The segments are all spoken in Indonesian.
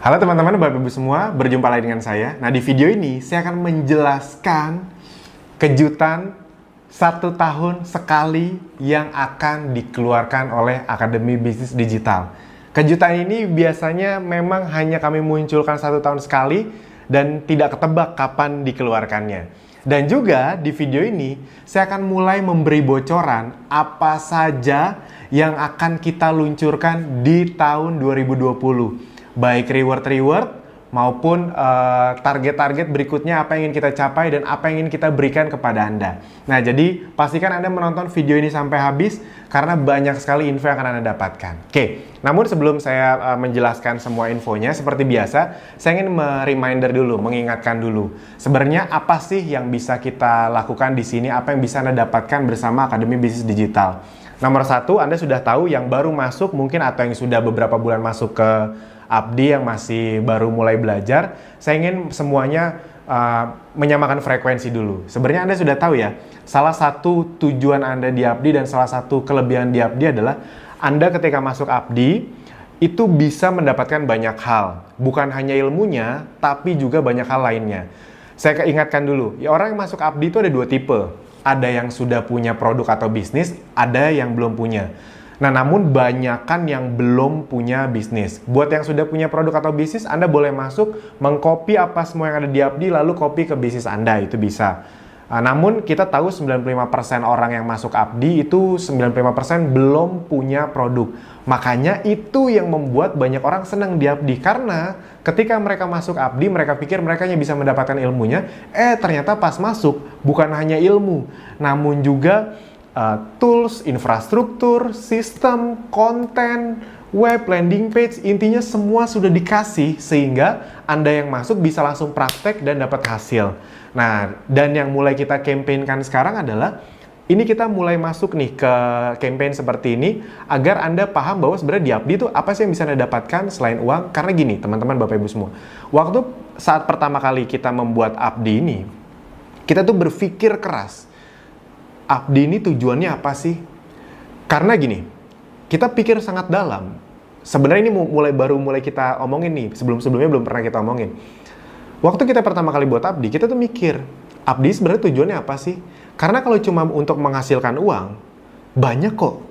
Halo teman-teman, Bapak Ibu semua, berjumpa lagi dengan saya. Nah, di video ini saya akan menjelaskan kejutan 1 tahun sekali yang akan dikeluarkan oleh Akademi Bisnis Digital. Kejutan ini biasanya memang hanya kami munculkan 1 tahun sekali dan tidak ketebak kapan dikeluarkannya. Dan juga di video ini saya akan mulai memberi bocoran apa saja yang akan kita luncurkan di tahun 2020. Baik reward-reward maupun target-target berikutnya apa yang ingin kita capai dan apa yang ingin kita berikan kepada Anda. Nah, jadi pastikan Anda menonton video ini sampai habis karena banyak sekali info yang akan Anda dapatkan. Oke, namun sebelum saya menjelaskan semua infonya, seperti biasa, saya ingin reminder dulu, mengingatkan dulu. Sebenarnya apa sih yang bisa kita lakukan di sini, apa yang bisa Anda dapatkan bersama Akademi Bisnis Digital. Nomor 1, Anda sudah tahu yang baru masuk mungkin atau yang sudah beberapa bulan masuk ke Abdi yang masih baru mulai belajar, saya ingin semuanya menyamakan frekuensi dulu. Sebenarnya Anda sudah tahu ya, salah satu tujuan Anda di Abdi dan salah satu kelebihan di Abdi adalah Anda ketika masuk Abdi itu bisa mendapatkan banyak hal. Bukan hanya ilmunya, tapi juga banyak hal lainnya. Saya ingatkan dulu, ya orang yang masuk Abdi itu ada 2 tipe. Ada yang sudah punya produk atau bisnis, ada yang belum punya. Nah, namun banyakan yang belum punya bisnis. Buat yang sudah punya produk atau bisnis, Anda boleh masuk, mengcopy apa semua yang ada di Abdi, lalu copy ke bisnis Anda, itu bisa. Namun kita tahu 95% orang yang masuk Abdi itu 95% belum punya produk. Makanya itu yang membuat banyak orang senang di Abdi. Karena ketika mereka masuk Abdi, mereka pikir mereka hanya bisa mendapatkan ilmunya. Ternyata pas masuk, bukan hanya ilmu, namun juga tools, infrastruktur, sistem, konten, web, landing page, intinya semua sudah dikasih sehingga Anda yang masuk bisa langsung praktek dan dapat hasil. Nah, dan yang mulai kita campaignkan sekarang adalah ini kita mulai masuk nih ke campaign seperti ini agar Anda paham bahwa sebenarnya di Abdi itu apa sih yang bisa Anda dapatkan selain uang. Karena gini, teman-teman, Bapak Ibu semua, waktu saat pertama kali kita membuat Abdi ini, kita tuh berpikir keras. Abdi ini tujuannya apa sih? Karena gini, kita pikir sangat dalam. Sebenarnya ini baru mulai kita omongin nih, sebelumnya belum pernah kita omongin. Waktu kita pertama kali buat Abdi, kita tuh mikir, Abdi sebenarnya tujuannya apa sih? Karena kalau cuma untuk menghasilkan uang, banyak kok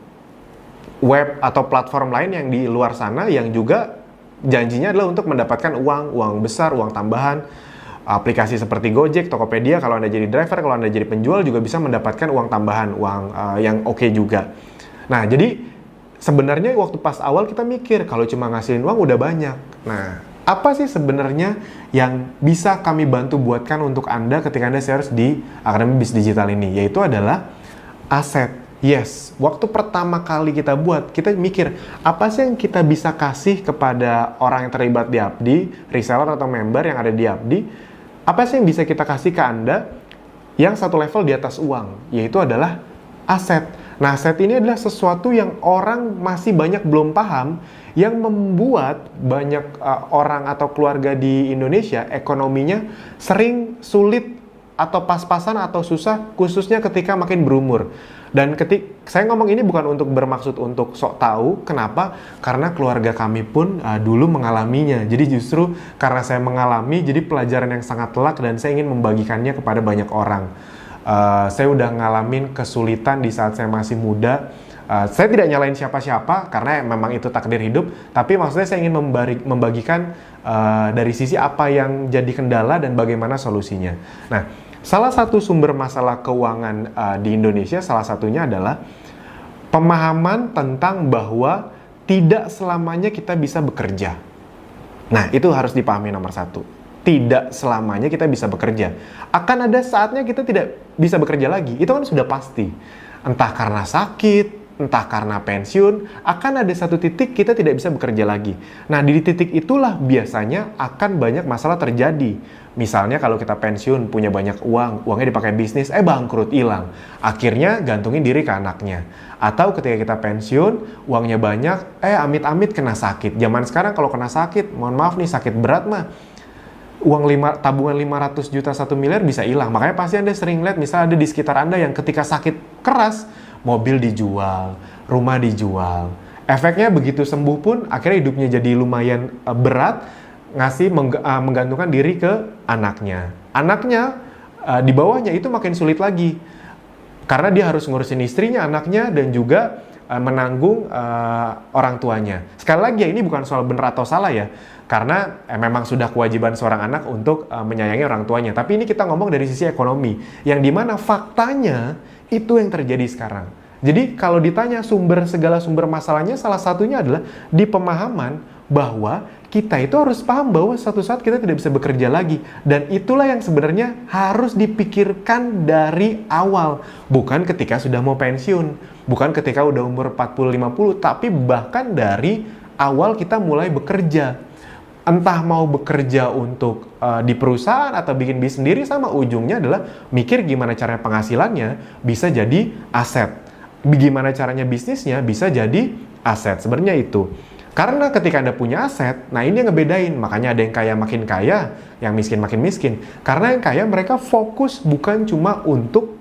web atau platform lain yang di luar sana yang juga janjinya adalah untuk mendapatkan uang besar, uang tambahan. Aplikasi seperti Gojek, Tokopedia, kalau Anda jadi driver, kalau Anda jadi penjual juga bisa mendapatkan uang tambahan, uang yang oke juga. Nah, jadi sebenarnya waktu pas awal kita mikir, kalau cuma ngasilin uang udah banyak. Nah, apa sih sebenarnya yang bisa kami bantu buatkan untuk Anda ketika Anda serius di Akademi Bisnis Digital ini? Yaitu adalah aset. Yes, waktu pertama kali kita buat, kita mikir, apa sih yang kita bisa kasih kepada orang yang terlibat di Abdi, reseller atau member yang ada di Abdi, apa sih yang bisa kita kasih ke Anda yang satu level di atas uang, yaitu adalah aset. Nah, aset ini adalah sesuatu yang orang masih banyak belum paham, yang membuat banyak orang atau keluarga di Indonesia ekonominya sering sulit atau pas-pasan atau susah, khususnya ketika makin berumur. Dan saya ngomong ini bukan untuk bermaksud untuk sok tahu, kenapa? Karena keluarga kami pun dulu mengalaminya. Jadi justru karena saya mengalami, jadi pelajaran yang sangat telak dan saya ingin membagikannya kepada banyak orang. Saya udah ngalamin kesulitan di saat saya masih muda. Saya tidak nyalain siapa-siapa karena memang itu takdir hidup, tapi maksudnya saya ingin membagikan dari sisi apa yang jadi kendala dan bagaimana solusinya. Nah, salah satu sumber masalah keuangan di Indonesia, salah satunya adalah pemahaman tentang bahwa tidak selamanya kita bisa bekerja. Nah, itu harus dipahami nomor 1. Tidak selamanya kita bisa bekerja. Akan ada saatnya kita tidak bisa bekerja lagi. Itu kan sudah pasti. Entah karena sakit, entah karena pensiun, akan ada satu titik kita tidak bisa bekerja lagi. Nah, di titik itulah biasanya akan banyak masalah terjadi. Misalnya kalau kita pensiun, punya banyak uang, uangnya dipakai bisnis, bangkrut, hilang. Akhirnya gantungin diri ke anaknya. Atau ketika kita pensiun, uangnya banyak, amit-amit kena sakit. Zaman sekarang kalau kena sakit, mohon maaf nih, sakit berat mah, tabungan 500 juta 1 miliar bisa hilang. Makanya pasti Anda sering lihat, misalnya ada di sekitar Anda yang ketika sakit keras, mobil dijual, rumah dijual. Efeknya begitu sembuh pun, akhirnya hidupnya jadi lumayan berat, menggantungkan diri ke anaknya. Anaknya di bawahnya itu makin sulit lagi. Karena dia harus ngurusin istrinya, anaknya, dan juga menanggung orang tuanya. Sekali lagi ya, ini bukan soal benar atau salah ya. Karena memang sudah kewajiban seorang anak untuk menyayangi orang tuanya. Tapi ini kita ngomong dari sisi ekonomi. Yang dimana faktanya itu yang terjadi sekarang. Jadi kalau ditanya segala sumber masalahnya, salah satunya adalah di pemahaman bahwa kita itu harus paham bahwa suatu saat kita tidak bisa bekerja lagi. Dan itulah yang sebenarnya harus dipikirkan dari awal. Bukan ketika sudah mau pensiun. Bukan ketika udah umur 40-50. Tapi bahkan dari awal kita mulai bekerja. Entah mau bekerja untuk di perusahaan atau bikin bisnis sendiri, sama ujungnya adalah mikir gimana caranya penghasilannya bisa jadi aset. Gimana caranya bisnisnya bisa jadi aset. Sebenarnya itu. Karena ketika Anda punya aset, nah ini yang ngebedain. Makanya ada yang kaya makin kaya, yang miskin makin miskin. Karena yang kaya mereka fokus bukan cuma untuk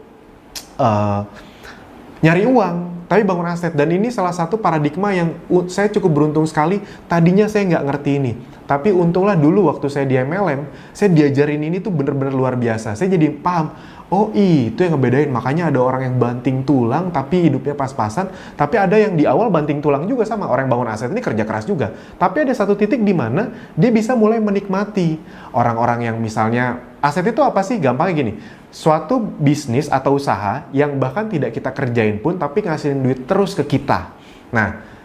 nyari uang, tapi bangun aset. Dan ini salah satu paradigma yang saya cukup beruntung sekali. Tadinya saya nggak ngerti ini. Tapi untunglah dulu waktu saya di MLM, saya diajarin ini tuh bener-bener luar biasa. Saya jadi paham, oh itu yang ngebedain. Makanya ada orang yang banting tulang tapi hidupnya pas-pasan. Tapi ada yang di awal banting tulang juga, sama orang yang bangun aset ini kerja keras juga. Tapi ada satu titik di mana dia bisa mulai menikmati. Orang-orang yang misalnya, aset itu apa sih? Gampangnya gini, suatu bisnis atau usaha yang bahkan tidak kita kerjain pun tapi ngasilin duit terus ke kita. Nah,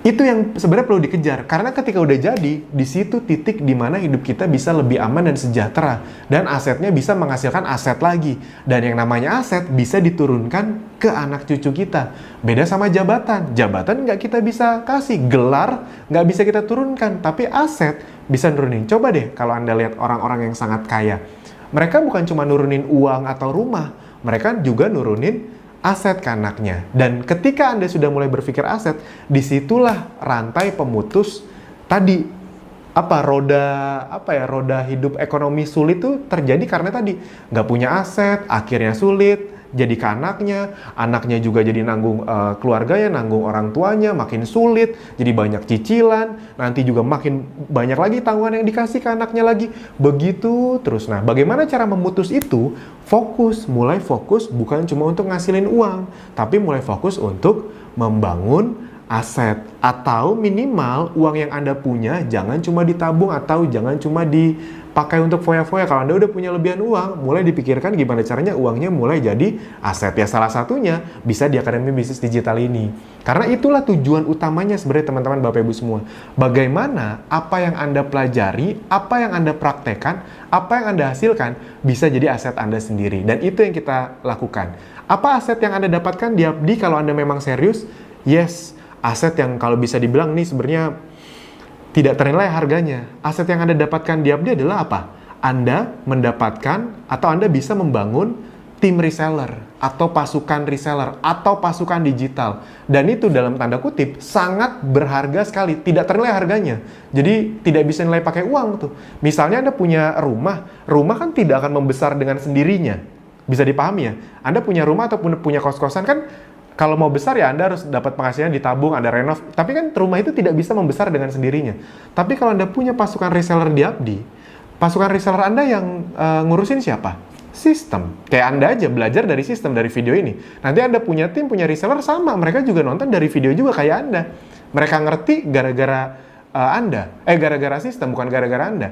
itu yang sebenarnya perlu dikejar, karena ketika udah jadi, di situ titik di mana hidup kita bisa lebih aman dan sejahtera, dan asetnya bisa menghasilkan aset lagi. Dan yang namanya aset bisa diturunkan ke anak cucu kita. Beda sama jabatan nggak kita bisa kasih, gelar nggak bisa kita turunkan, tapi aset bisa nurunin. Coba deh kalau Anda lihat orang-orang yang sangat kaya, mereka bukan cuma nurunin uang atau rumah, mereka juga nurunin aset ke anaknya. Dan ketika Anda sudah mulai berpikir aset, disitulah rantai pemutus tadi roda hidup ekonomi sulit itu terjadi karena tadi nggak punya aset, akhirnya sulit jadi ke anaknya juga jadi nanggung keluarganya, nanggung orang tuanya, makin sulit, jadi banyak cicilan, nanti juga makin banyak lagi tanggungan yang dikasih ke anaknya lagi, begitu terus. Nah, bagaimana cara memutus itu? Mulai fokus bukan cuma untuk ngasilin uang, tapi mulai fokus untuk membangun aset, atau minimal uang yang Anda punya jangan cuma ditabung atau jangan cuma dipakai untuk foya-foya. Kalau Anda udah punya lebihan uang, mulai dipikirkan gimana caranya uangnya mulai jadi aset. Ya salah satunya bisa di Akademi Bisnis Digital ini. Karena itulah tujuan utamanya sebenarnya teman-teman Bapak Ibu semua. Bagaimana apa yang Anda pelajari, apa yang Anda praktekkan, apa yang Anda hasilkan bisa jadi aset Anda sendiri. Dan itu yang kita lakukan. Apa aset yang Anda dapatkan di Abdi kalau Anda memang serius? Yes, aset yang kalau bisa dibilang nih sebenarnya tidak ternilai harganya. Aset yang Anda dapatkan di Abdi adalah apa? Anda mendapatkan atau Anda bisa membangun tim reseller atau pasukan reseller atau pasukan digital. Dan itu dalam tanda kutip sangat berharga sekali, tidak ternilai harganya. Jadi tidak bisa nilai pakai uang tuh. Misalnya Anda punya rumah kan tidak akan membesar dengan sendirinya. Bisa dipahami ya? Anda punya rumah atau punya kos-kosan kan, kalau mau besar ya Anda harus dapat penghasilan, ditabung, ada renov. Tapi kan rumah itu tidak bisa membesar dengan sendirinya. Tapi kalau Anda punya pasukan reseller di Abdi, pasukan reseller Anda yang ngurusin siapa? Sistem. Kayak Anda aja belajar dari sistem, dari video ini. Nanti Anda punya tim, punya reseller sama. Mereka juga nonton dari video juga kayak Anda. Mereka ngerti gara-gara gara-gara sistem, bukan gara-gara Anda.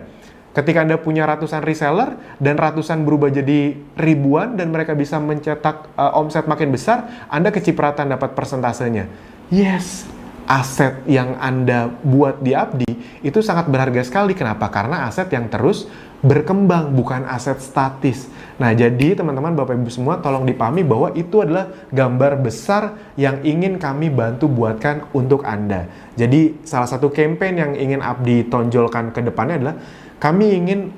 Ketika Anda punya ratusan reseller dan ratusan berubah jadi ribuan dan mereka bisa mencetak omset makin besar, Anda kecipratan dapat persentasenya. Yes, aset yang Anda buat di Abdi itu sangat berharga sekali. Kenapa? Karena aset yang terus berkembang, bukan aset statis. Nah, jadi teman-teman Bapak Ibu semua tolong dipahami bahwa itu adalah gambar besar yang ingin kami bantu buatkan untuk Anda. Jadi salah satu campaign yang ingin Abdi tonjolkan ke depannya adalah kami ingin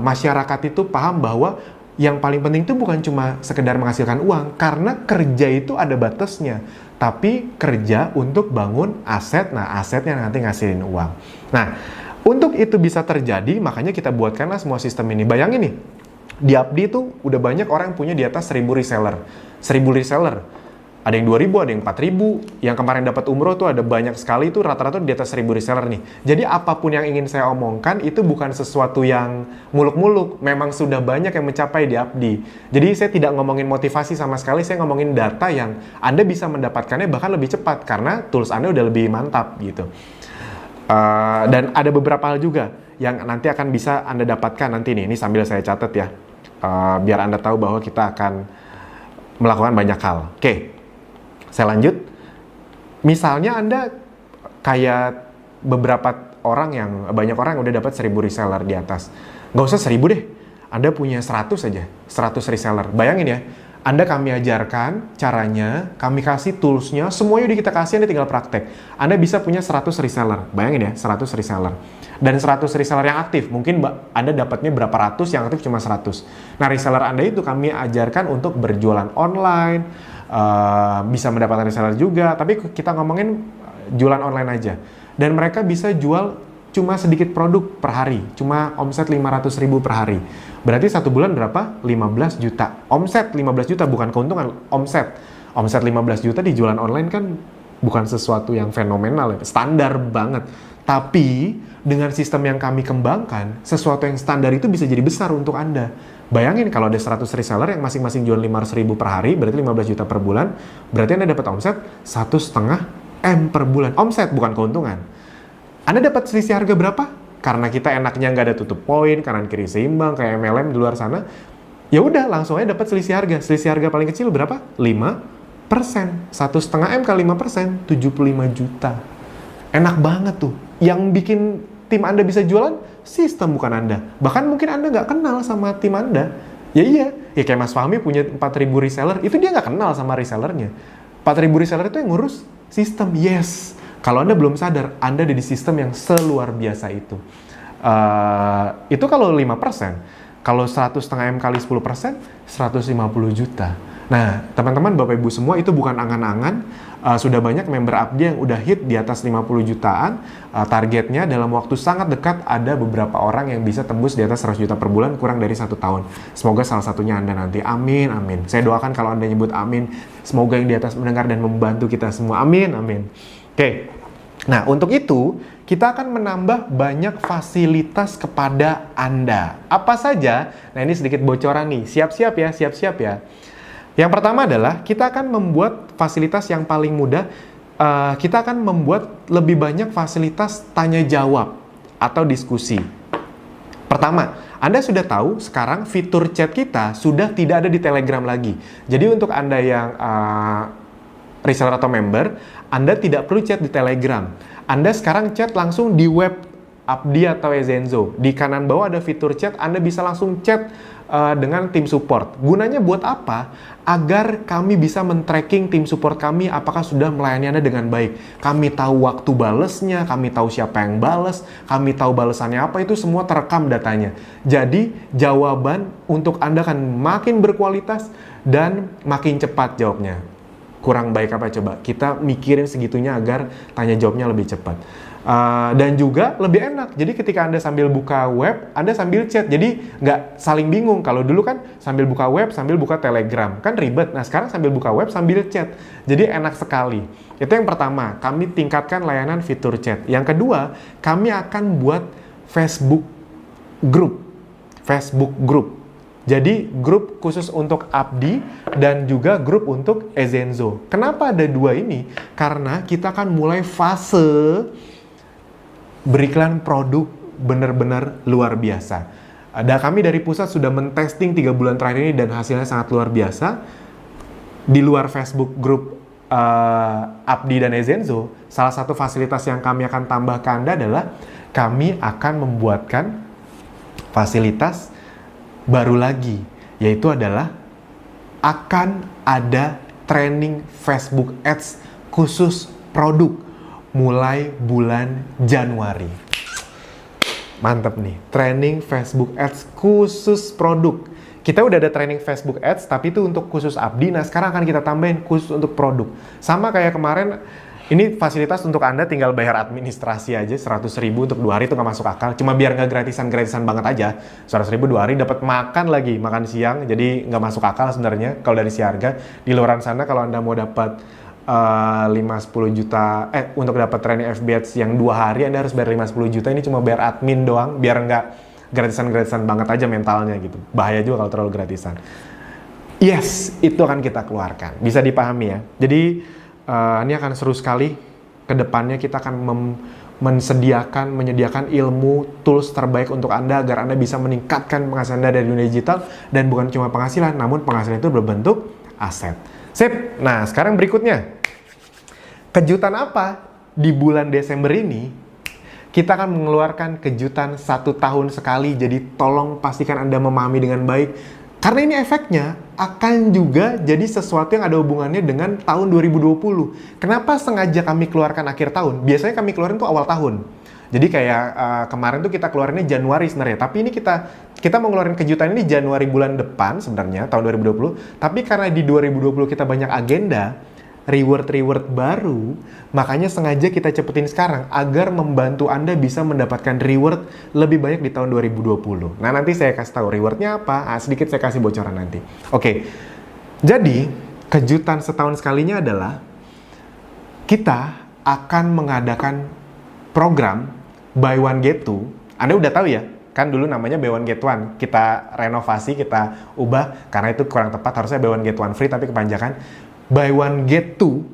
masyarakat itu paham bahwa yang paling penting itu bukan cuma sekedar menghasilkan uang, karena kerja itu ada batasnya. Tapi kerja untuk bangun aset, nah asetnya nanti ngasilin uang. Nah, untuk itu bisa terjadi, makanya kita buatkanlah semua sistem ini. Bayangin nih, di Abdi itu udah banyak orang yang punya di atas 1000 reseller. 1000 reseller. Ada yang 2.000, ada yang 4.000. Yang kemarin dapat umroh tuh ada banyak sekali, itu rata-rata di atas 1.000 reseller nih. Jadi apapun yang ingin saya omongkan itu bukan sesuatu yang muluk-muluk. Memang sudah banyak yang mencapai di Abdi. Jadi saya tidak ngomongin motivasi sama sekali, saya ngomongin data yang Anda bisa mendapatkannya bahkan lebih cepat karena tools Anda udah lebih mantap gitu. Dan ada beberapa hal juga yang nanti akan bisa Anda dapatkan nanti nih. Ini sambil saya catat ya. Biar Anda tahu bahwa kita akan melakukan banyak hal. Oke. Saya lanjut, misalnya Anda kayak beberapa orang banyak orang yang udah dapat 1.000 reseller di atas. Nggak usah 1.000 deh, Anda punya 100 aja, 100 reseller. Bayangin ya, Anda kami ajarkan caranya, kami kasih toolsnya, semuanya udah kita kasih, Anda tinggal praktek. Anda bisa punya 100 reseller, bayangin ya, 100 reseller. Dan 100 reseller yang aktif, mungkin Anda dapatnya berapa ratus, yang aktif cuma 100. Nah, reseller Anda itu kami ajarkan untuk berjualan online, bisa mendapatkan reseller juga, tapi kita ngomongin jualan online aja. Dan mereka bisa jual cuma sedikit produk per hari, cuma omset 500.000 per hari. Berarti satu bulan berapa? 15 juta. Omset 15 juta, bukan keuntungan, omset. Omset 15 juta di jualan online kan bukan sesuatu yang fenomenal ya, standar banget. Tapi dengan sistem yang kami kembangkan, sesuatu yang standar itu bisa jadi besar untuk Anda. Bayangin kalau ada 100 reseller yang masing-masing jual 500.000 per hari, berarti 15 juta per bulan, berarti Anda dapat omset 1,5 M per bulan. Omset, bukan keuntungan. Anda dapat selisih harga berapa? Karena kita enaknya nggak ada tutup poin, kanan kiri seimbang, kayak MLM di luar sana, ya udah langsung aja dapat selisih harga. Selisih harga paling kecil berapa? 5%. 1,5 M kali 5%, 75 juta. Enak banget tuh. Yang bikin tim Anda bisa jualan, sistem bukan Anda. Bahkan mungkin Anda nggak kenal sama tim Anda. Ya iya, ya kayak Mas Fahmi punya 4.000 reseller, itu dia nggak kenal sama resellernya. 4.000 reseller itu yang ngurus sistem, yes. Kalau Anda belum sadar, Anda ada di sistem yang seluar biasa itu. Itu kalau 5%. Kalau 1,5 M kali 10%, 150 juta. Nah, teman-teman, Bapak Ibu semua, itu bukan angan-angan. Sudah banyak member Abdi yang udah hit di atas 50 jutaan. Targetnya dalam waktu sangat dekat ada beberapa orang yang bisa tembus di atas 100 juta per bulan kurang dari 1 tahun. Semoga salah satunya Anda nanti. Amin, amin. Saya doakan kalau Anda nyebut amin, semoga yang di atas mendengar dan membantu kita semua. Amin, amin. Oke. Nah, untuk itu, kita akan menambah banyak fasilitas kepada Anda. Apa saja? Nah, ini sedikit bocoran nih. Siap-siap ya, siap-siap ya. Yang pertama adalah kita akan membuat fasilitas yang paling mudah. Kita akan membuat lebih banyak fasilitas tanya jawab atau diskusi. Pertama, Anda sudah tahu sekarang fitur chat kita sudah tidak ada di Telegram lagi. Jadi untuk Anda yang reseller atau member, Anda tidak perlu chat di Telegram. Anda sekarang chat langsung di web Abdi atau Ezenzo. Di kanan bawah ada fitur chat, Anda bisa langsung chat dengan tim support. Gunanya buat apa? Agar kami bisa men-tracking tim support kami apakah sudah melayani Anda dengan baik. Kami tahu waktu balesnya, kami tahu siapa yang bales, kami tahu balesannya apa, itu semua terekam datanya. Jadi jawaban untuk Anda akan makin berkualitas dan makin cepat jawabnya. Kurang baik apa coba? Kita mikirin segitunya agar tanya jawabnya lebih cepat. Dan juga lebih enak. Jadi ketika Anda sambil buka web, Anda sambil chat. Jadi nggak saling bingung. Kalau dulu kan sambil buka web, sambil buka Telegram. Kan ribet. Nah sekarang sambil buka web, sambil chat. Jadi enak sekali. Itu yang pertama. Kami tingkatkan layanan fitur chat. Yang kedua, kami akan buat Facebook group. Facebook group. Jadi grup khusus untuk Abdi dan juga grup untuk Ezenzo. Kenapa ada dua ini? Karena kita akan mulai fase beriklan produk benar-benar luar biasa. Kami dari pusat sudah men-testing 3 bulan terakhir ini dan hasilnya sangat luar biasa. Di luar Facebook grup Abdi dan Ezenzo, salah satu fasilitas yang kami akan tambah ke Anda adalah kami akan membuatkan fasilitas baru lagi, yaitu adalah akan ada training Facebook Ads khusus produk mulai bulan Januari. Mantap nih, training Facebook Ads khusus produk. Kita udah ada training Facebook Ads, tapi itu untuk khusus Abdi. Nah, sekarang akan kita tambahin khusus untuk produk. Sama kayak kemarin Ini fasilitas untuk Anda tinggal bayar administrasi aja 100.000 untuk 2 hari itu nggak masuk akal. Cuma biar nggak gratisan banget aja. 100.000 2 hari dapat makan lagi, makan siang. Jadi nggak masuk akal sebenarnya kalau dari si harga. Di luaran sana kalau Anda mau dapat 5-10 juta, untuk dapat training FBH yang 2 hari Anda harus bayar 5-10 juta. Ini cuma bayar admin doang, biar nggak gratisan banget aja mentalnya gitu. Bahaya juga kalau terlalu gratisan. Yes, itu akan kita keluarkan. Bisa dipahami ya. Jadi ini akan seru sekali. Kedepannya kita akan menyediakan ilmu, tools terbaik untuk Anda agar Anda bisa meningkatkan penghasilan Anda dari dunia digital. Dan bukan cuma penghasilan, namun penghasilan itu berbentuk aset. Sip. Nah, sekarang berikutnya. Kejutan apa di bulan Desember ini? Kita akan mengeluarkan kejutan 1 tahun sekali. Jadi tolong pastikan Anda memahami dengan baik. Karena ini efeknya akan juga jadi sesuatu yang ada hubungannya dengan tahun 2020. Kenapa sengaja kami keluarkan akhir tahun? Biasanya kami keluarin tuh awal tahun. Jadi kayak kemarin tuh kita keluarinnya Januari sebenarnya. Tapi ini kita mau ngeluarin kejutan ini Januari bulan depan sebenarnya, tahun 2020. Tapi karena di 2020 kita banyak agenda, reward baru, makanya sengaja kita cepetin sekarang agar membantu Anda bisa mendapatkan reward lebih banyak di tahun 2020. Nah, nanti saya kasih tahu rewardnya apa, sedikit saya kasih bocoran nanti. Oke, jadi kejutan setahun sekalinya adalah kita akan mengadakan program Buy One Get Two. Anda udah tahu ya, kan dulu namanya Buy One Get One. Kita renovasi, kita ubah, karena itu kurang tepat, harusnya Buy One Get One free, tapi kepanjangan Buy One Get Two,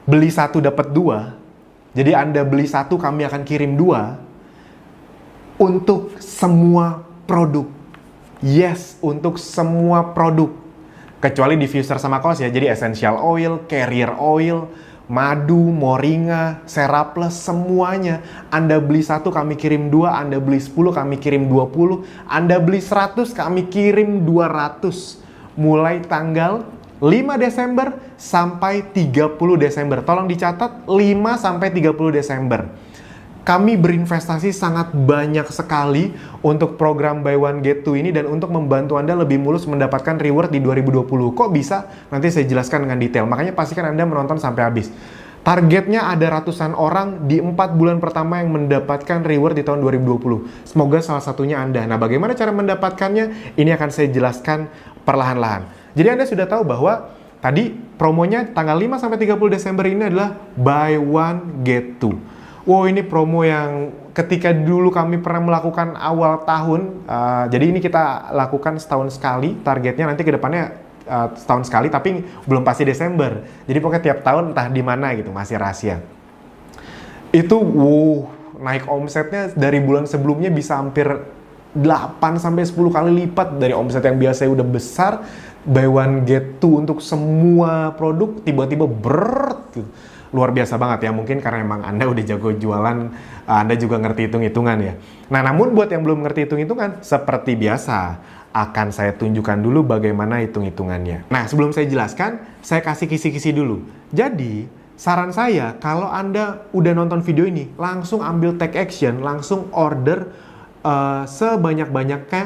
beli 1 dapat 2. Jadi Anda beli 1, kami akan kirim 2 untuk semua produk. Yes, untuk semua produk. Kecuali diffuser sama kaos ya. Jadi essential oil, carrier oil, madu, moringa, Seraplus, semuanya. Anda beli 1, kami kirim 2. Anda beli 10, kami kirim 20. Anda beli 100, kami kirim 200. Mulai tanggal 5 Desember sampai 30 Desember. Tolong dicatat 5 sampai 30 Desember. Kami berinvestasi sangat banyak sekali untuk program Buy One Get Two ini dan untuk membantu Anda lebih mulus mendapatkan reward di 2020. Kok bisa? Nanti saya jelaskan dengan detail. Makanya pastikan Anda menonton sampai habis. Targetnya ada ratusan orang di 4 bulan pertama yang mendapatkan reward di tahun 2020. Semoga salah satunya Anda. Nah, bagaimana cara mendapatkannya? Ini akan saya jelaskan perlahan-lahan. Jadi Anda sudah tahu bahwa tadi promonya tanggal 5 sampai 30 Desember ini adalah Buy One Get Two. Wow, ini promo yang ketika dulu kami pernah melakukan awal tahun. Jadi ini kita lakukan setahun sekali. Targetnya nanti ke depannya setahun sekali, tapi belum pasti Desember. Jadi pokoknya tiap tahun entah di mana gitu, masih rahasia. Itu naik omsetnya dari bulan sebelumnya bisa hampir 8 sampai 10 kali lipat dari omset yang biasanya udah besar. Buy One Get Two untuk semua produk tiba-tiba gitu. Luar biasa banget ya, mungkin karena emang Anda udah jago jualan, Anda juga ngerti hitung-hitungan ya. Nah, namun buat yang belum ngerti hitung-hitungan, seperti biasa akan saya tunjukkan dulu bagaimana hitung-hitungannya. Nah, sebelum saya jelaskan, saya kasih kisi-kisi dulu. Jadi, saran saya kalau Anda udah nonton video ini, langsung ambil take action, langsung order sebanyak-banyaknya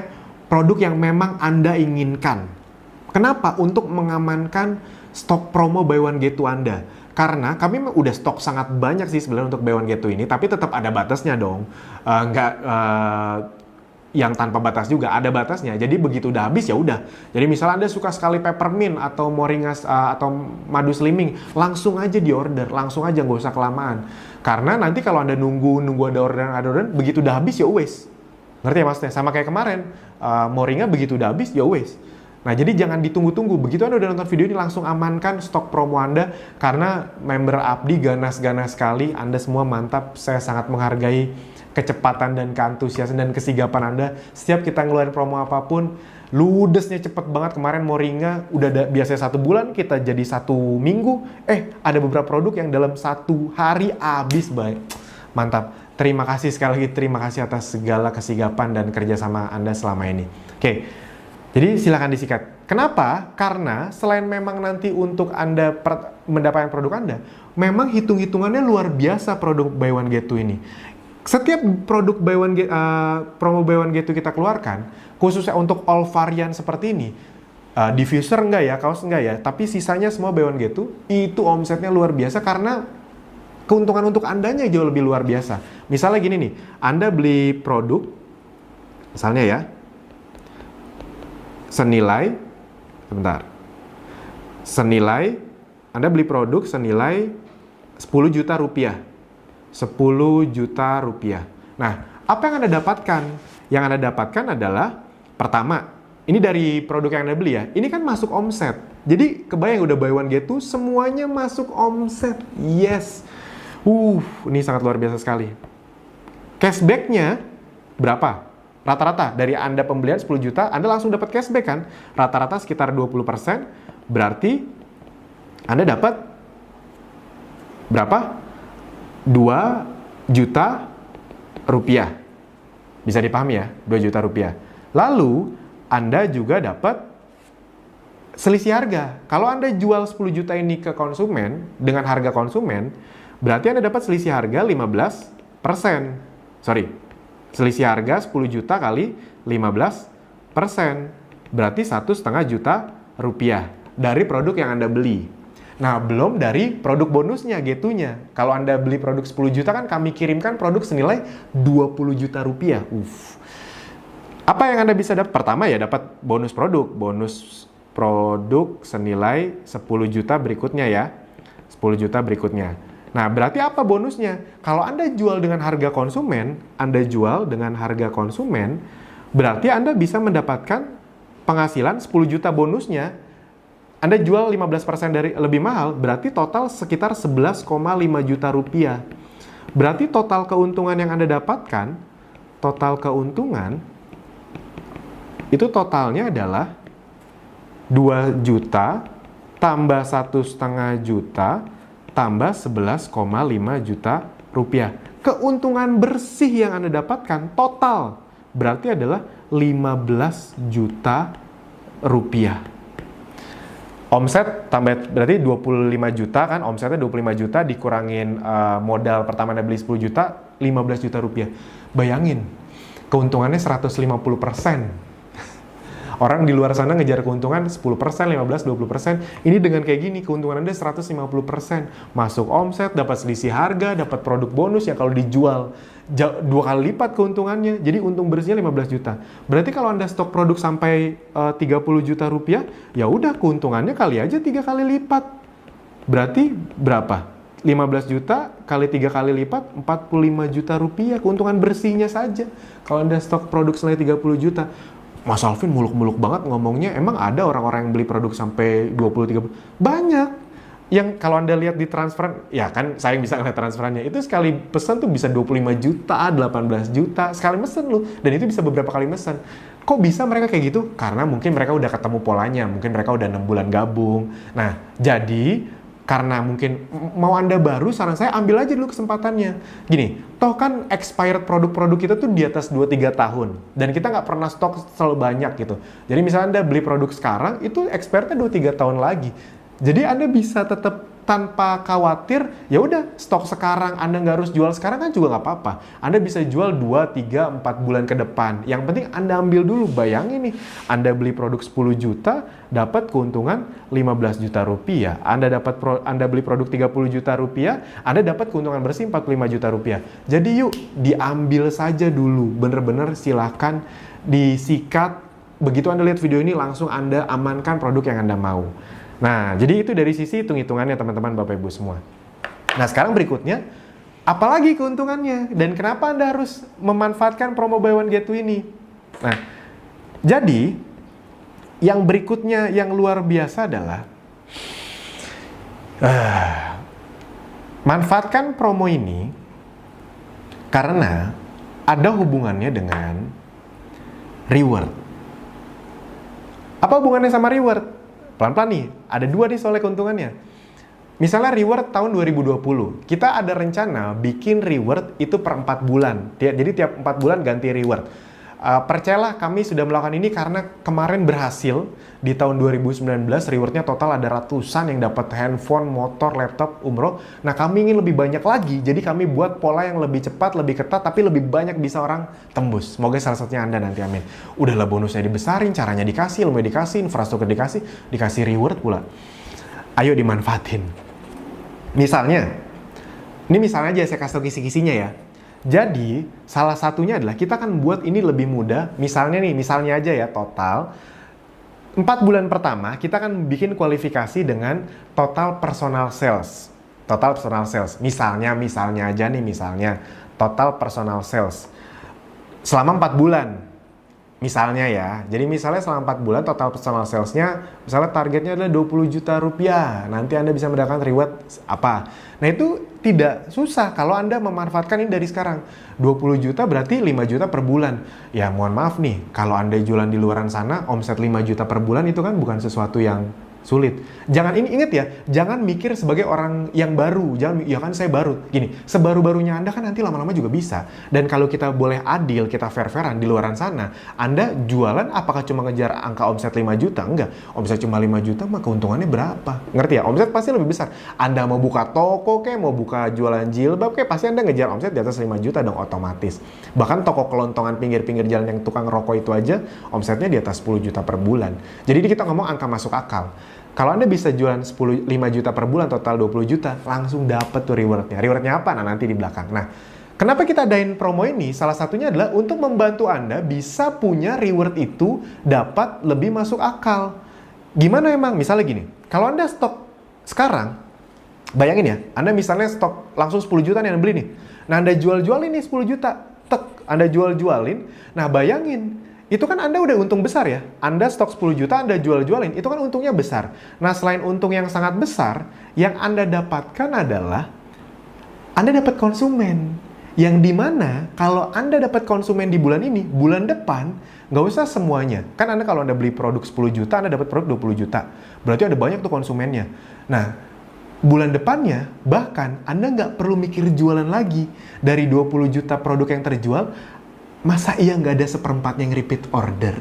produk yang memang Anda inginkan. Kenapa? Untuk mengamankan stok promo Buy One Get Two Anda. Karena kami udah stok sangat banyak sih sebenarnya untuk Buy One Get Two ini, tapi tetap ada batasnya dong. Yang tanpa batas juga ada batasnya. Jadi begitu udah habis ya udah. Jadi misalnya Anda suka sekali peppermint atau moringa atau madu slimming, langsung aja di order, langsung aja, nggak usah kelamaan. Karena nanti kalau Anda nunggu ada orderan, begitu udah habis ya wes. Ngerti ya maksudnya? Sama kayak kemarin, moringa begitu udah habis ya wes. Nah, jadi jangan ditunggu-tunggu. Begitu Anda udah nonton video ini, langsung amankan stok promo Anda. Karena member Abdi ganas-ganas sekali. Anda semua mantap. Saya sangat menghargai kecepatan dan keantusiasan dan kesigapan Anda. Setiap kita ngeluarin promo apapun, ludesnya cepet banget. Kemarin moringa udah biasanya 1 bulan, kita jadi 1 minggu. Ada beberapa produk yang dalam 1 hari habis, baik. Mantap. Terima kasih sekali lagi. Terima kasih atas segala kesigapan dan kerjasama Anda selama ini. Oke. Jadi silakan disikat. Kenapa? Karena selain memang nanti untuk Anda mendapatkan produk Anda, memang hitung-hitungannya luar biasa produk Buy One Get Two ini. Setiap produk promo Buy One Get Two kita keluarkan, khususnya untuk all varian seperti ini, diffuser enggak ya, kaos enggak ya, tapi sisanya semua Buy One Get Two, itu omsetnya luar biasa karena keuntungan untuk Andanya jauh lebih luar biasa. Misalnya gini nih, Anda beli produk, misalnya ya, Anda beli produk senilai 10 juta rupiah. 10 juta rupiah. Nah, apa yang Anda dapatkan? Yang Anda dapatkan adalah, pertama, ini dari produk yang Anda beli ya, ini kan masuk omset. Jadi, kebayang udah buy one get two, semuanya masuk omset. Yes. Ini sangat luar biasa sekali. Cashback-nya berapa? Rata-rata dari Anda pembelian 10 juta, Anda langsung dapat cashback kan? Rata-rata sekitar 20%, berarti Anda dapat berapa? 2 juta rupiah. Bisa dipahami ya? 2 juta rupiah. Lalu, Anda juga dapat selisih harga. Kalau Anda jual 10 juta ini ke konsumen, dengan harga konsumen, berarti Anda dapat selisih harga 15%. Selisih harga 10 juta kali 15%. Berarti 1,5 juta rupiah dari produk yang Anda beli. Nah, belum dari produk bonusnya, G2-nya. Kalau Anda beli produk 10 juta kan kami kirimkan produk senilai 20 juta rupiah. Apa yang Anda bisa dapat? Pertama ya dapat bonus produk. Bonus produk senilai 10 juta berikutnya ya. 10 juta berikutnya. Nah, berarti apa bonusnya? Kalau Anda jual dengan harga konsumen, berarti Anda bisa mendapatkan penghasilan 10 juta bonusnya. Anda jual 15% dari lebih mahal, berarti total sekitar 11,5 juta rupiah. Berarti total keuntungan yang Anda dapatkan, itu totalnya adalah 2 juta tambah 1,5 juta tambah 11,5 juta rupiah. Keuntungan bersih yang Anda dapatkan total berarti adalah 15 juta rupiah. Omset tambah berarti 25 juta kan, omsetnya 25 juta dikurangin modal pertama Anda beli 10 juta, 15 juta rupiah. Bayangin, keuntungannya 150%. Orang di luar sana ngejar keuntungan 10%, 15%, 20%. Ini dengan kayak gini, keuntungan Anda 150%. Masuk omset, dapat selisih harga, dapat produk bonus yang kalau dijual 2 kali lipat keuntungannya. Jadi untung bersihnya 15 juta. Berarti kalau Anda stok produk sampai 30 juta rupiah, ya udah keuntungannya kali aja 3 kali lipat. Berarti berapa? 15 juta kali 3 kali lipat, 45 juta rupiah keuntungan bersihnya saja. Kalau Anda stok produk senilai 30 juta. Mas Alvin muluk-muluk banget ngomongnya, emang ada orang-orang yang beli produk sampai 20-30? Banyak. Yang kalau Anda lihat di transferan, ya kan saya bisa ngeliat transferannya, itu sekali pesan tuh bisa 25 juta, 18 juta, sekali mesen loh. Dan itu bisa beberapa kali mesen. Kok bisa mereka kayak gitu? Karena mungkin mereka udah ketemu polanya, mungkin mereka udah 6 bulan gabung. Nah, jadi karena mungkin mau Anda baru, saran saya ambil aja dulu kesempatannya. Gini, toh kan expired produk-produk kita tuh di atas 2-3 tahun. Dan kita nggak pernah stok selalu banyak gitu. Jadi misalnya Anda beli produk sekarang, itu expirednya 2-3 tahun lagi. Jadi Anda bisa tetap tanpa khawatir, ya udah stok sekarang, Anda nggak harus jual sekarang kan juga nggak apa-apa. Anda bisa jual 2, 3, 4 bulan ke depan. Yang penting Anda ambil dulu, bayangin nih, Anda beli produk 10 juta, dapat keuntungan 15 juta rupiah. Anda beli produk 30 juta rupiah, Anda dapat keuntungan bersih 45 juta rupiah. Jadi yuk, diambil saja dulu, bener-bener silahkan disikat. Begitu Anda lihat video ini, langsung Anda amankan produk yang Anda mau. Nah, jadi itu dari sisi hitung-hitungannya teman-teman Bapak Ibu semua. Nah, sekarang berikutnya, apalagi keuntungannya? Dan kenapa Anda harus memanfaatkan promo buy one get two ini? Nah, jadi yang berikutnya yang luar biasa adalah manfaatkan promo ini karena ada hubungannya dengan reward. Apa hubungannya sama reward? Pelan-pelan nih, ada 2 nih soalnya keuntungannya. Misalnya reward tahun 2020, kita ada rencana bikin reward itu per 4 bulan. Jadi tiap 4 bulan ganti reward. Percayalah kami sudah melakukan ini karena kemarin berhasil di tahun 2019 rewardnya total ada ratusan yang dapat handphone, motor, laptop, umroh. Nah kami ingin lebih banyak lagi, jadi kami buat pola yang lebih cepat, lebih ketat, tapi lebih banyak bisa orang tembus. Semoga salah satunya Anda nanti, amin. Udahlah bonusnya dibesarin, caranya dikasih, ilmunya dikasih, infrastruktur dikasih reward pula. Ayo dimanfaatin. Misalnya, Ini misalnya aja saya kasih tau kisi-kisinya ya. Jadi, salah satunya adalah kita kan buat ini lebih mudah. Misalnya aja ya, total 4 bulan pertama kita akan bikin kualifikasi dengan total personal sales. Total personal sales. Misalnya aja nih, total personal sales selama 4 bulan. Misalnya ya, jadi misalnya selama 4 bulan total personal sales-nya, misalnya targetnya adalah 20 juta rupiah, nanti Anda bisa mendapatkan reward apa. Nah itu tidak susah kalau Anda memanfaatkan ini dari sekarang. 20 juta berarti 5 juta per bulan. Ya mohon maaf nih, kalau Anda jualan di luaran sana, omset 5 juta per bulan itu kan bukan sesuatu yang sulit. Jangan ingat ya, jangan mikir sebagai orang yang baru. Jangan, ya kan saya baru. Gini, sebaru-barunya Anda kan nanti lama-lama juga bisa. Dan kalau kita boleh adil, kita fair-fairan di luaran sana, Anda jualan apakah cuma ngejar angka omset 5 juta? Enggak. Omset cuma 5 juta, maka keuntungannya berapa? Ngerti ya? Omset pasti lebih besar. Anda mau buka toko kayak, mau buka jualan jilbab kayak, pasti Anda ngejar omset di atas 5 juta dong otomatis. Bahkan toko kelontongan pinggir-pinggir jalan yang tukang rokok itu aja, omsetnya di atas 10 juta per bulan. Jadi kita ngomong angka masuk akal. Kalau Anda bisa jualan 5 juta per bulan, total 20 juta, langsung dapat tuh rewardnya. Rewardnya apa? Nah, nanti di belakang. Nah, kenapa kita adain promo ini? Salah satunya adalah untuk membantu Anda bisa punya reward itu dapat lebih masuk akal. Gimana emang? Misalnya gini, kalau Anda stok sekarang, bayangin ya, Anda misalnya stok langsung 10 juta nih Anda beli nih. Nah, Anda jual-jualin nih 10 juta. Anda jual-jualin. Nah, bayangin, itu kan Anda udah untung besar ya. Anda stok 10 juta, Anda jual-jualin. Itu kan untungnya besar. Nah, selain untung yang sangat besar, yang Anda dapatkan adalah Anda dapat konsumen. Yang dimana kalau Anda dapat konsumen di bulan ini, bulan depan, nggak usah semuanya. Kan Anda kalau Anda beli produk 10 juta, Anda dapat produk 20 juta. Berarti ada banyak tuh konsumennya. Nah, bulan depannya, bahkan Anda nggak perlu mikir jualan lagi. Dari 20 juta produk yang terjual, masa iya nggak ada seperempatnya yang repeat order?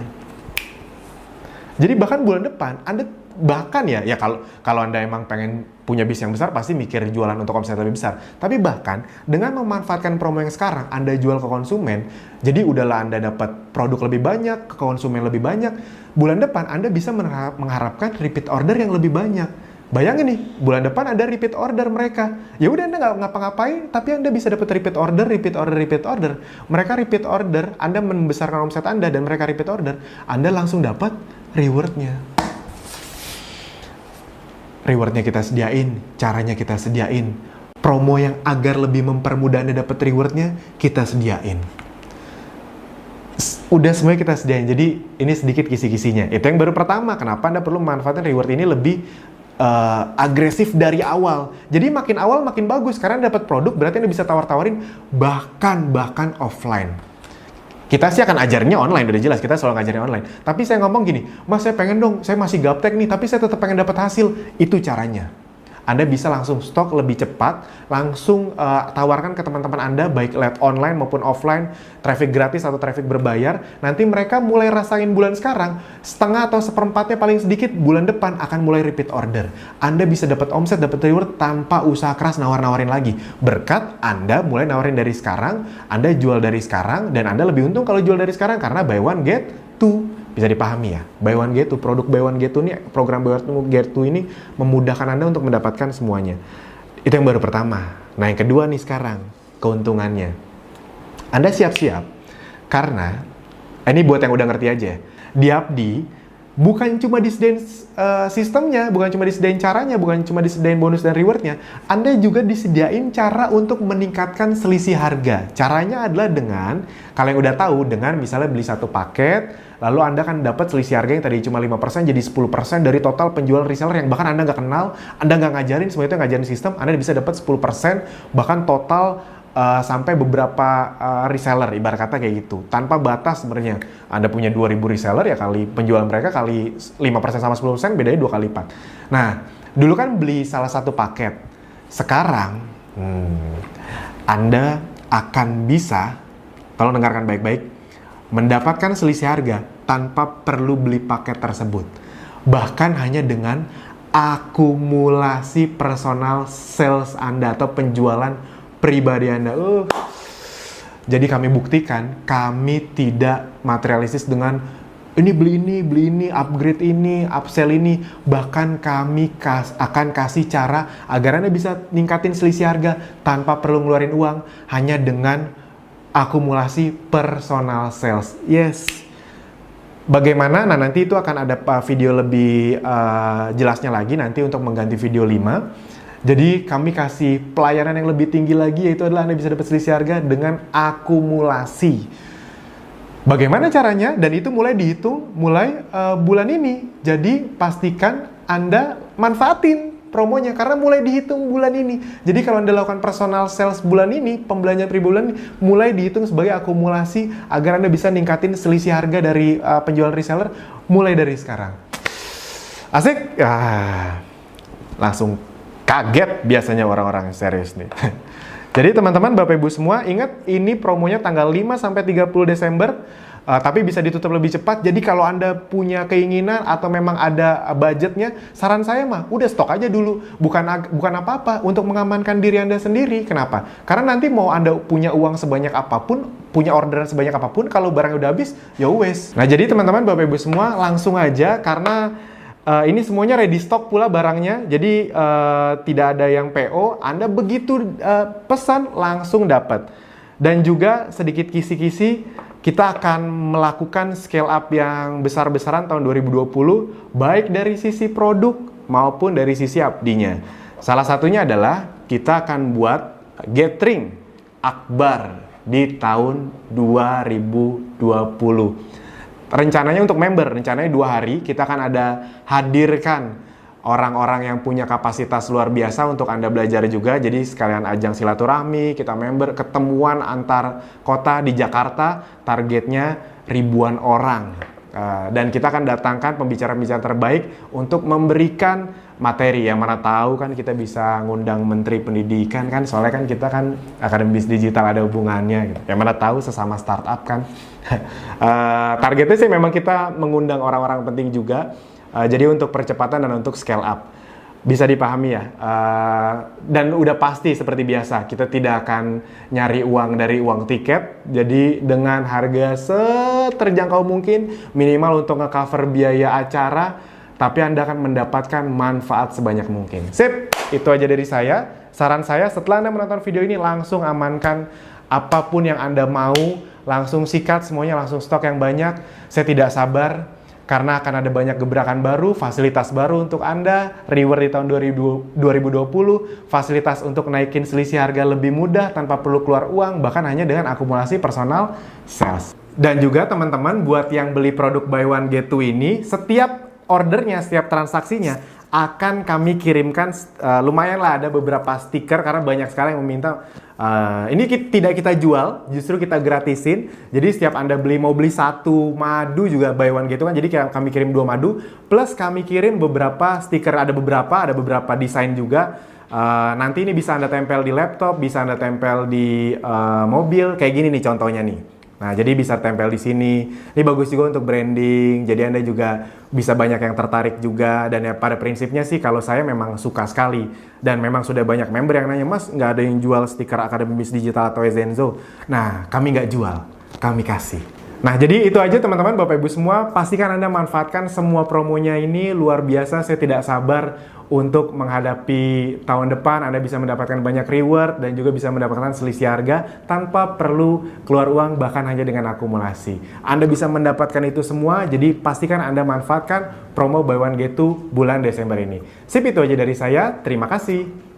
Jadi bahkan bulan depan, Anda bahkan ya kalau Anda emang pengen punya bisnis yang besar, pasti mikir jualan untuk omset lebih besar. Tapi bahkan dengan memanfaatkan promo yang sekarang, Anda jual ke konsumen, jadi udahlah Anda dapat produk lebih banyak, ke konsumen lebih banyak. Bulan depan Anda bisa mengharapkan repeat order yang lebih banyak. Bayangin nih, bulan depan ada repeat order mereka. Ya udah Anda nggak ngapa-ngapain, tapi Anda bisa dapat repeat order. Mereka repeat order, Anda membesarkan omset Anda dan mereka repeat order, Anda langsung dapat rewardnya. Rewardnya kita sediain, caranya kita sediain. Promo yang agar lebih mempermudah Anda dapat rewardnya, kita sediain. Udah semuanya kita sediain, jadi ini sedikit kisi-kisinya. Itu yang baru pertama, kenapa Anda perlu memanfaatkan reward ini lebih agresif dari awal. Jadi makin awal makin bagus, karena dapat produk berarti Anda bisa tawar-tawarin bahkan offline. Kita sih akan ajarnya online, udah jelas kita selalu ngajarin online. Tapi saya ngomong gini, Mas saya pengen dong, saya masih gaptek nih, tapi saya tetap pengen dapat hasil. Itu caranya. Anda bisa langsung stok lebih cepat, langsung tawarkan ke teman-teman Anda, baik lewat online maupun offline, traffic gratis atau traffic berbayar. Nanti mereka mulai rasain bulan sekarang, setengah atau seperempatnya paling sedikit, bulan depan akan mulai repeat order. Anda bisa dapat omset, dapat reward tanpa usaha keras nawar-nawarin lagi. Berkat Anda mulai nawarin dari sekarang, Anda jual dari sekarang, dan Anda lebih untung kalau jual dari sekarang karena buy one get two. Bisa dipahami ya, buy one get two, produk buy one get two ini, program buy one get two ini memudahkan Anda untuk mendapatkan semuanya. Itu yang baru pertama. Nah yang kedua nih sekarang, keuntungannya. Anda siap-siap, karena ini buat yang udah ngerti aja, di Abdi bukan cuma disediain sistemnya, bukan cuma disediain caranya, bukan cuma disediain bonus dan rewardnya, Anda juga disediain cara untuk meningkatkan selisih harga. Caranya adalah dengan, kalian udah tahu, dengan misalnya beli satu paket, lalu Anda kan dapat selisih harga yang tadi cuma 5% jadi 10% dari total penjual reseller yang bahkan Anda nggak kenal, Anda nggak ngajarin, semua itu ngajarin sistem, Anda bisa dapat 10% bahkan total sampai beberapa reseller, ibarat kata kayak gitu. Tanpa batas sebenarnya. Anda punya 2.000 reseller, ya kali penjualan mereka kali 5% sama 10%, bedanya 2 kali lipat. Nah, dulu kan beli salah satu paket. Sekarang, Anda akan bisa, tolong dengarkan baik-baik, mendapatkan selisih harga tanpa perlu beli paket tersebut. Bahkan hanya dengan akumulasi personal sales Anda atau penjualan pribadi Anda. Jadi kami buktikan, kami tidak materialistis dengan beli ini, upgrade ini, upsell ini. Bahkan kami akan kasih cara agar Anda bisa ningkatin selisih harga tanpa perlu ngeluarin uang, hanya dengan akumulasi personal sales. Yes. Bagaimana? Nah, nanti itu akan ada video lebih jelasnya lagi nanti untuk mengganti video 5. Jadi kami kasih pelayanan yang lebih tinggi lagi, yaitu adalah Anda bisa dapat selisih harga dengan akumulasi. Bagaimana caranya? Dan itu mulai dihitung mulai bulan ini. Jadi pastikan Anda manfaatin promonya karena mulai dihitung bulan ini. Jadi kalau Anda lakukan personal sales bulan ini, pembelanjaan bulan ini mulai dihitung sebagai akumulasi agar Anda bisa ningkatin selisih harga dari penjual reseller mulai dari sekarang. Asik? Langsung kaget biasanya orang-orang yang serius nih. Jadi teman-teman, Bapak Ibu semua, ingat ini promonya tanggal 5 sampai 30 Desember. Tapi bisa ditutup lebih cepat. Jadi kalau Anda punya keinginan atau memang ada budgetnya, saran saya mah udah stok aja dulu. Bukan apa-apa, untuk mengamankan diri Anda sendiri. Kenapa? Karena nanti mau Anda punya uang sebanyak apapun, punya orderan sebanyak apapun, kalau barangnya udah habis, ya wes. Nah, jadi teman-teman, Bapak Ibu semua, langsung aja karena ini semuanya ready stock pula barangnya. Jadi tidak ada yang PO. Anda begitu pesan langsung dapat. Dan juga sedikit kisi-kisi, kita akan melakukan scale up yang besar-besaran tahun 2020, baik dari sisi produk maupun dari sisi abdinya. Salah satunya adalah kita akan buat gathering akbar di tahun 2020. Rencananya untuk member, rencananya 2 hari, kita akan hadirkan orang-orang yang punya kapasitas luar biasa untuk Anda belajar juga. Jadi sekalian ajang silaturahmi, kita member, ketemuan antar kota di Jakarta, targetnya ribuan orang. Dan kita akan datangkan pembicara-pembicara terbaik untuk memberikan materi. Yang mana tahu kan kita bisa ngundang Menteri Pendidikan kan, soalnya kan kita kan Akademi Bisnis Digital ada hubungannya gitu. Yang mana tahu sesama startup kan. Targetnya sih memang kita mengundang orang-orang penting juga. Jadi untuk percepatan dan untuk scale up bisa dipahami ya. Dan udah pasti seperti biasa kita tidak akan nyari uang dari uang tiket. Jadi dengan harga seterjangkau mungkin, minimal untuk nge-cover biaya acara, tapi Anda akan mendapatkan manfaat sebanyak mungkin. Sip, itu aja dari saya. Saran saya setelah Anda menonton video ini langsung amankan apapun yang Anda mau, langsung sikat semuanya, langsung stok yang banyak. Saya tidak sabar karena akan ada banyak gebrakan baru, fasilitas baru untuk Anda, reward di tahun 2020, fasilitas untuk naikin selisih harga lebih mudah tanpa perlu keluar uang, bahkan hanya dengan akumulasi personal sales. Dan juga teman-teman, buat yang beli produk buy one get two ini, setiap ordernya, setiap transaksinya, akan kami kirimkan, lumayan lah ada beberapa stiker, karena banyak sekali yang meminta, ini tidak kita jual, justru kita gratisin. Jadi setiap Anda mau beli 1 madu juga buy one get two kan, jadi kami kirim 2 madu, plus kami kirim beberapa stiker, ada beberapa desain juga. Nanti ini bisa Anda tempel di laptop, bisa Anda tempel di mobil, kayak gini nih contohnya nih. Nah, jadi bisa tempel di sini. Ini bagus juga untuk branding. Jadi Anda juga bisa banyak yang tertarik juga. Dan ya pada prinsipnya sih kalau saya memang suka sekali. Dan memang sudah banyak member yang nanya, Mas, nggak ada yang jual stiker Akademi Bisnis Digital atau Zenzo. Nah, kami nggak jual. Kami kasih. Nah, jadi itu aja teman-teman, Bapak Ibu semua. Pastikan Anda manfaatkan semua promonya ini. Luar biasa, saya tidak sabar untuk menghadapi tahun depan. Anda bisa mendapatkan banyak reward dan juga bisa mendapatkan selisih harga tanpa perlu keluar uang, bahkan hanya dengan akumulasi. Anda bisa mendapatkan itu semua, jadi pastikan Anda manfaatkan promo buy one get two bulan Desember ini. Sip, itu aja dari saya. Terima kasih.